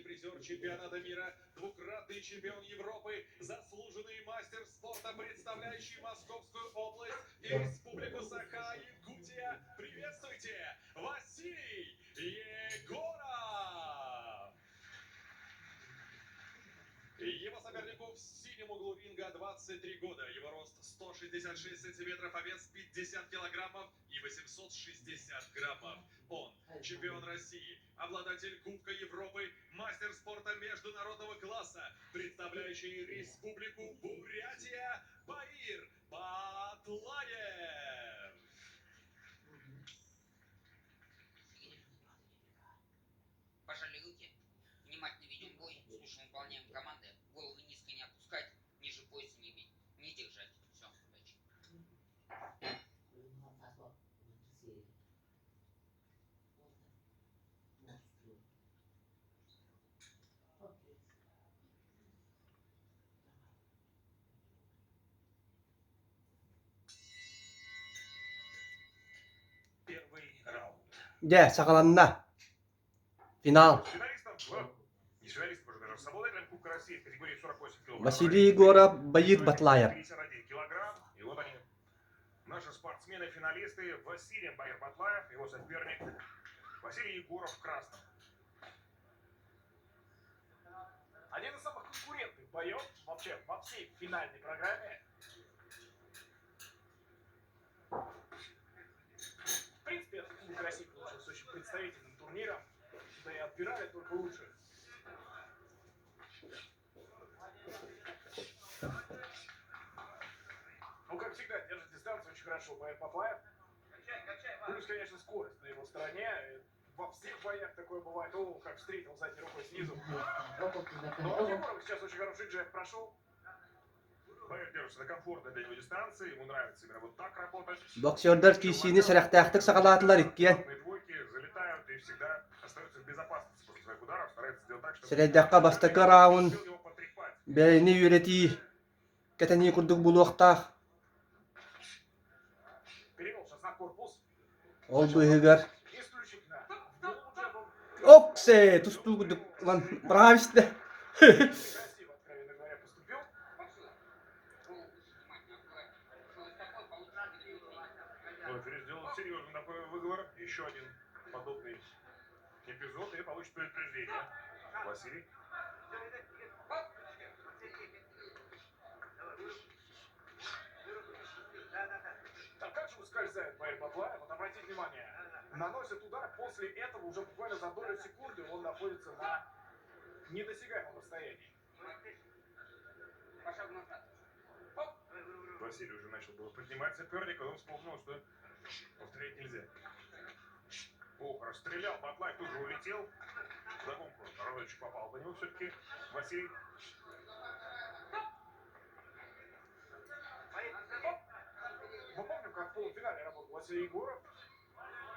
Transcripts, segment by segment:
призер чемпионата мира, двукратный чемпион Европы, заслуженный мастер спорта, представляющий Московскую область и Республику Саха-Якутия. Приветствуйте, Василий Егоров! Его сопернику в синем углу ринга 23 года. Его рост 166 сантиметров, а вес 50 килограммов и 860 граммов. Он чемпион России, обладатель Кубка Европы, мастер спорта международного класса, представляющий Республику Бурятия, Баир Батлаев. Пожали руки, внимательно ведем бой, слушаем, выполняем команды, головы низко не опускать, ниже пояса не бить, не держать. Все, удачи. Первый раунд. Де, сақаланна. Финал. Василий Егоров, Баир Батлаев. 51 килограмм. И вот они, наши спортсмены-финалисты. Василий Баир Батлаев, его соперник Василий Егоров в красном. Один из самых конкурентных боев вообще во всей финальной программе. В принципе, этот Кубок России получился очень представительным турниром. Да и отбирали только лучше. Ну, как всегда, держит дистанцию очень хорошо Баир Батлаев. Плюс, конечно, скорость на его стороне. Во всех боях такое бывает. О, как встретил задней рукой снизу. Но у Егорова сейчас очень хороший джеб прошел. Баир держится на комфортной для него дистанции. Ему нравится именно вот так работать. Боксердар кишини сарахтахтык сақалатылар иккен. Двойки залетают и всегда остаются в безопасности после своих ударов. Стараются сделать так, чтобы... Средаққа бастықы раунд. Бәйіні үйреті. Кәтәні күрдік бұлуқтақ. Перевел сейчас на корпус. Ол бұйығар. Исключительно. Джебом. Оксе, тұсту күрдік. Брависті. Красиво, откровенно говоря, поступил. Рефери сделал серьезный такой выговор. Еще один подобный эпизод и получит предупреждение. Василий. Так как же ускользает Баир Батлаев? Вот обратите внимание. Наносит удар, после этого уже буквально за долю секунды он находится на недосягаемом расстоянии. Василий уже начал было поднимать соперника, но он вспомнил, что повторять нельзя. Ох, расстрелял, Батлаев тут же улетел. Загонку разочек попал по нему все-таки. Василий. Мы помним, как в полуфинале работал Василий Егоров.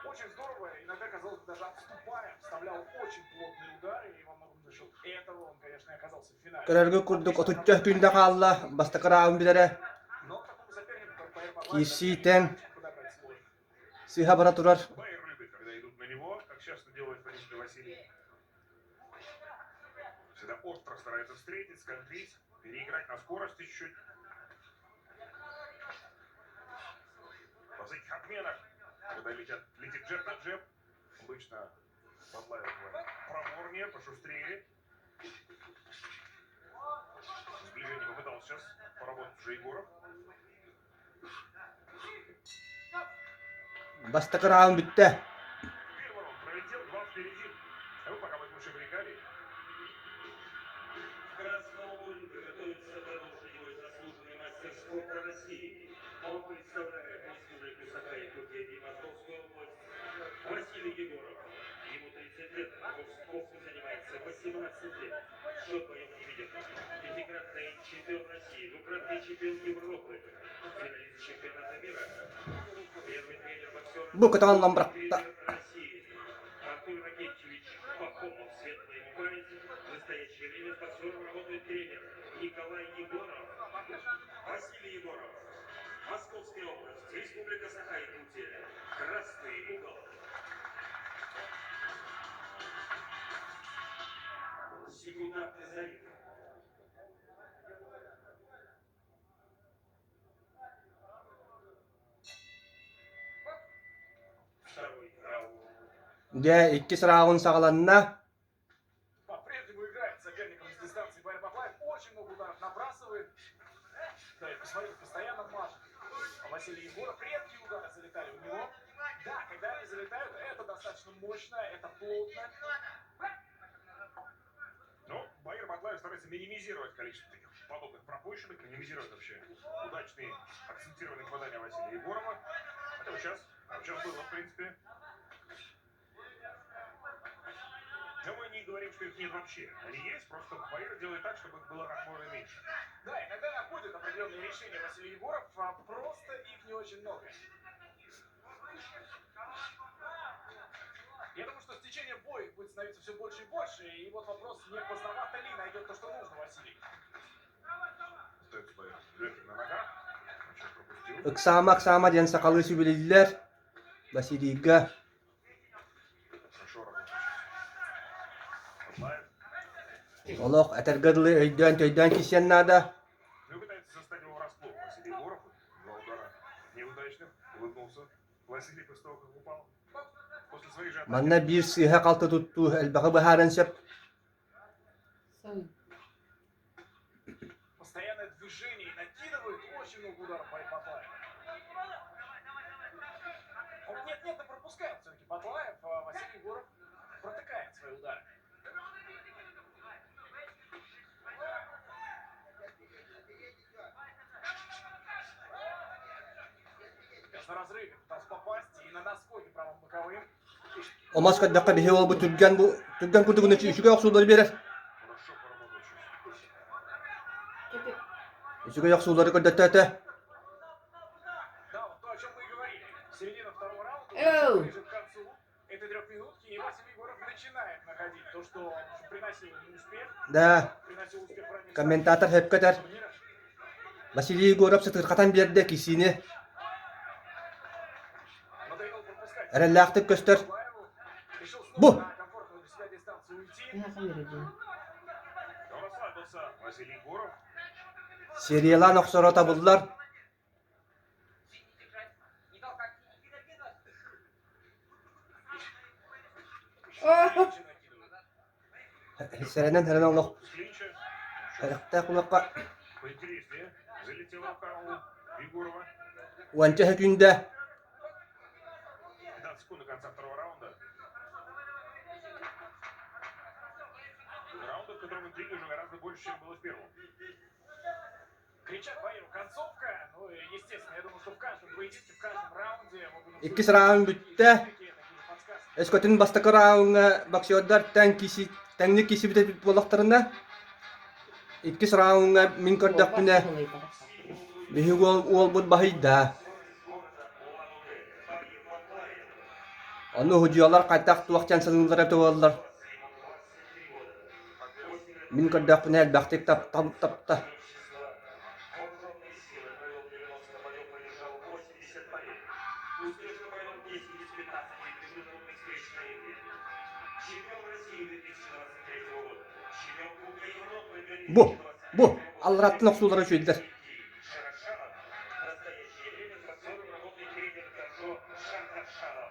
Очень здорово, иногда, казалось бы, даже отступая, вставлял очень плотные удары, и во многом за счет этого он, конечно, и оказался в финале. Көрәргі күрдік отуччах күнді қалла. Бастықы раунд білері. Но такому сопернику, как Баир Батлаев, Киситен. подобрать сложно. Сиха бара турар. Баир любит, когда идут на него, как часто делает, в принципе, Василий. Всегда остро старается встретить, скользить, переиграть на скорости чуть-чуть. Во всяких отменах, когда летит джеб на джеб, обычно Батлаев проворнее, пошустрее. Сближение попытался сейчас поработать уже Егоров. Бастықы раунд бітті. Первый он пролетел, два впереди. А вы пока в лучшей бригаде. К красному ринга готовится продолжить его заслуженный мастер спорта России. Он представляет Республику Саха-Якутия и Московскую область. Василий Егоров. Ему 30 лет, а в Псковске занимается 18 лет. Счет боев не ведет. Пятикратный чемпион России, двукратный чемпион Европы, финалист чемпионата мира. Первый тренер боксера. Бұл кітаған ламбырақта. России. Артур Ракетчевич Пахомов, светлая ему память. В настоящее время с боксером работает тренер Николай Егоров. Василий Егоров. Московская область. Республика Саха-Якутия. Красный угол. ударный заряд. Второй раунд. Де 2 раунд сағаланна. По-прежнему играет соперником с дистанции Байер Баклаев. Очень много ударов набрасывает. Да, и посмотрите, постоянно мажет. А Василий Егоров, редкие удары залетали у него. Да, когда они залетают, это достаточно мощно, это плотно. Но Байер Баклаев старается минимизировать количество таких подобных пропущенных, минимизировать вообще удачные акцентированные попадания Василия Егорова. Это вот сейчас было, в принципе. Но мы не говорим, что их нет вообще. Они есть, просто Байер делает так, чтобы их было как можно меньше. Да, иногда находят определенные решения Василий Егоров, а просто их не очень много. Я думаю, что с течением боя их будет становиться все больше и больше. И вот вопрос, не поздновато ли найдет то, что нужно Василий. Остается Байер легким на ногах. Сейчас пропустил. Ыксама ден сақалы сүбілілер. Василийга. Хорошо работает. Баклаев. Олох әтергірлі өйден кисен нада. Ну, пытается застать его врасплох. Василий Егоров. 2 удара неудачных. Улыбнулся. Василий после того, как упал. После своих же атак. Манна bir сыйха қалты тутту әлбағы бұхарын сөп. Постоянное движение и накидывает очень много ударов Байер Баклаев. Он нет-нет, но пропускает все-таки Баклаев, а Василий Егоров протыкает свои удары. Сейчас на разрыве пытался попасть и на наскоке правым боковым. Омас қаддаққа бихе ол бұ түрген күрдігіні үшіге оқсулары берер. Хорошо поработал сейчас. Үшіге оқсулары көрдетті. Да, вот то, о чем мы и говорили. Середина второго раунда, Оу. ближе к концу этой 3 минутки, и Василий Егоров начинает находить то, что приносил ему успех. Да, Приносил успех в ранних комментатор хеп кетер. стадиях турнира. Василий Егоров сытырқатан берді кисіне. Надоело пропускать. Әрәлләқтік көстер. Баклаеву. Решил Бу. снова на комфортную для себя дистанцию уйти. Но расслабился Василий Егоров. Сериялан оқсыра табылдылар. Не держать, не толкать, не накидывать. Клинчи накидывает. Сәренен әрен оңлық. С клинча. Әріқті құлаққа. Поинтереснее. Залетела у Егорова. Уанча хүкінде. 15 секунд до конца второго раунда. Раунда, в котором интриги уже гораздо больше, чем было в первом. Кричат Байеру концовка. Ну, и, естественно, я думаю, что в каждом поединке, в каждом раунде мы будем... Иккис раунд бітті. Такие подсказки. Эскотин бастықы рауынға боксердар тәңні кесі бітіп болақтарына. Иккис рауынға min көрдік күні. Бихігі ол бұд бахайда. Оны хүдиялар қайтақ туақчан сылыңдар әпті олар. Min көрдік күні әлбәқтік тапта. Вооруженные силы провел 90 боев, продержал 80 побед. Успешно провел 10 из 15 ежегодных встреч на игре. Чемпион России 2023 года. Чемпион Кубка Европы 2023 Бұ, алыраттың оқсулары шөйділер. Шарашанов. В настоящее время с боксером работает тренер Горжо Шарашанов.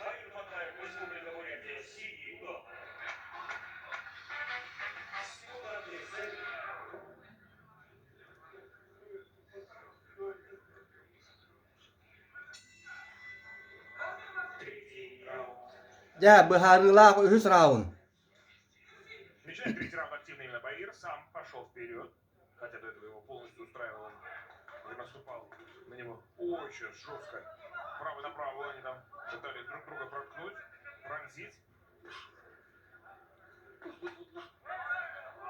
Байер Баклаев, Республика Бурятия, синий угол. Ударный заряд. Третий раунд. Жа, бұхарылақ үхіс рауын. Начинает третий раунд активно именно Байер. Сам пошел вперед. Хотя до этого его полностью устраивал. Он наступал на него очень жестко. Право на право они там пытались друг друга проткнуть, пронзить.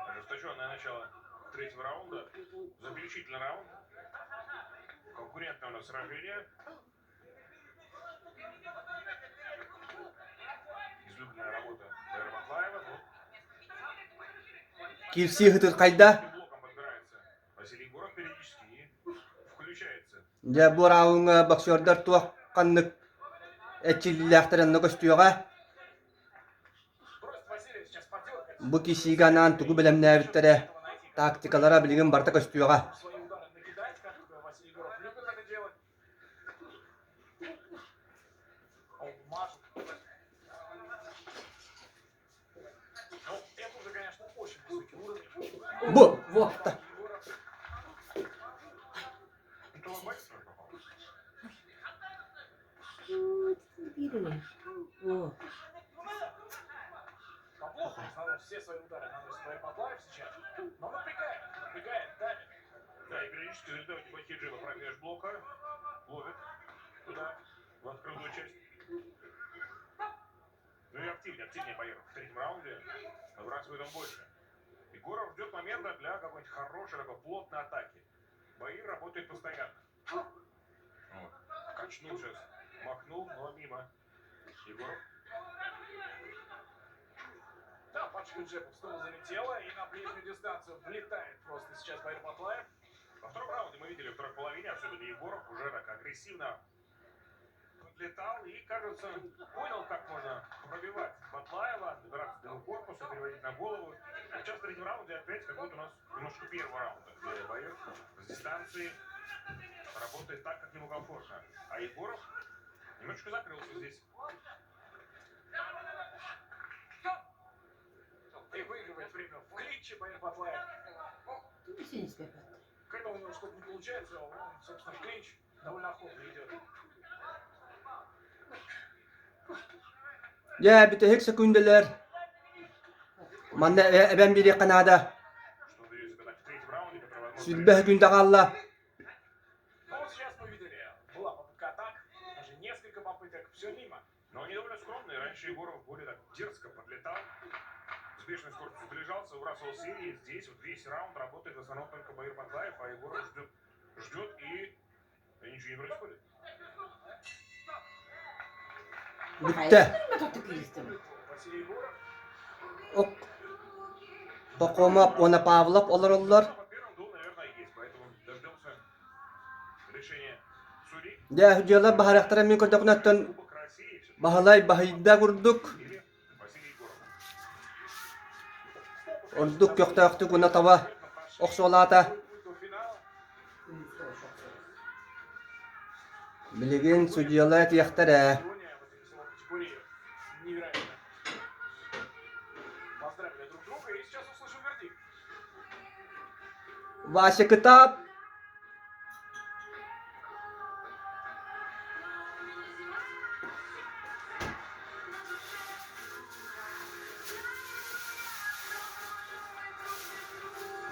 Ожесточенное начало третьего раунда. Заключительный раунд. Конкурентное у нас сражение. Излюбленная работа Байера Баклаева. Кирси хытыр қайда. Блоком подбирается Василий Егоров периодически и включается. Жа, бұ рауынға боксердар туаққанлық әтчіліліқтірінні көстіуға. Просит Василия сейчас подергать. бу кисиганан тугу белемнәбиттере тактикалара билген барта көстүгә. Свои удары накидать, как Василий Егоров любит это делать. Он мажет. Ну, это уже, конечно, очень высокий уровень. Бу, во, та. Егоров. Это он боится только, по-моему. 이름이 뭐 Поплохо, в основном все свои удары наносит Байер Патлаев сейчас. Но напрягает, давит. Да, и периодически залетают небольшие джебы пробеж блока. Ловит туда, в открытую часть. Ну и активнее Баир в третьем раунде. Выбрасывает он больше. Егоров ждет момента для какой-нибудь хорошей, такой плотной атаки. Баир работает постоянно. Вот. Качнул сейчас. Махнул, но мимо. Егоров. Да, пачка джебов снова залетела и на ближнюю дистанцию влетает просто сейчас Байер Патлаев. Во втором раунде мы видели, в второй половине, особенно Егоров, уже так агрессивно подлетал и, кажется, понял, как можно пробивать Батлаева, добираться до его корпуса, переводить на голову. А сейчас в третьем раунде опять как будто у нас немножко первого раунда, где Баир с дистанции работает так, как ему комфортно. А Егоров немножечко закрылся здесь. И выигрывает время в клинче Байер Патлаев. 무슨이스까 Когда у него что-то не получается, он, собственно, в клинч довольно охотно идет. Ya bite hek sekundeler. Manna ben biri Kanada. Что удается когда в третьем раунде, который, возможно, Südbeh günde kalla. Ну вот сейчас мы видели, была попытка атак, даже несколько попыток, все мимо. Но они довольно скромные. Раньше Егоров более так дерзко подлетал. С бешеной скоростью сближался, выбрасывал серии. Здесь вот весь раунд работает в основном только Баир Патлаев, а Егоров ждет и ничего не происходит. Bitti. 덕택이있어 Василий Егоров. Ok. Tokomap ona pavlap olurlar. По первому дулу, наверное, есть, поэтому дождемся решения судей. Ya hücceler baharaklara min kodaknattan Кубок России все-таки bahalay bahidda kurduk. или Василий Егоров. Orduk yoktaaqtu kuna tawa. Oqsolata. До финала. Bilgin судьялар яхтара. Сегодня в этой весовой категории невероятно. Поздравили друг друга и сейчас услышим вердикт. Vasya kitab.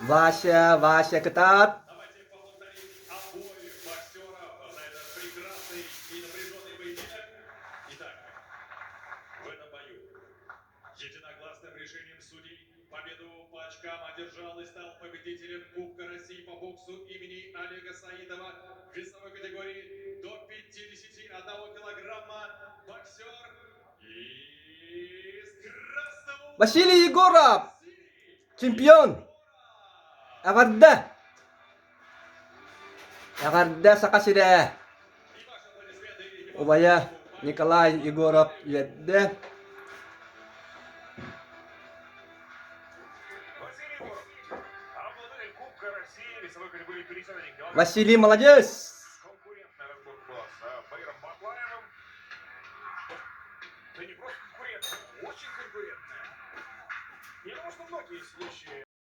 Vasya kitab. Давайте поблагодарим обоих боксеров за этот прекрасный и напряженный поединок. Итак, в этом бою единогласным решением судей победу по очкам одержал и стал победителем Кубка России по боксу имени Олега Саидова в весовой категории до 51 килограмма боксер из Красного Vasily Yegorov. Чемпион. Agarda. Agarda sa kasida. Ubaya Nikolai Yegorov yedde. Василий Егоров, обладатель Кубка России весовой категории пересадочных килограмм. Vasily молодец. Конкурентная разборка была с Баиром Батлаевым. Да не просто конкурентная, очень конкурентная. Я думаю, что многие сидящие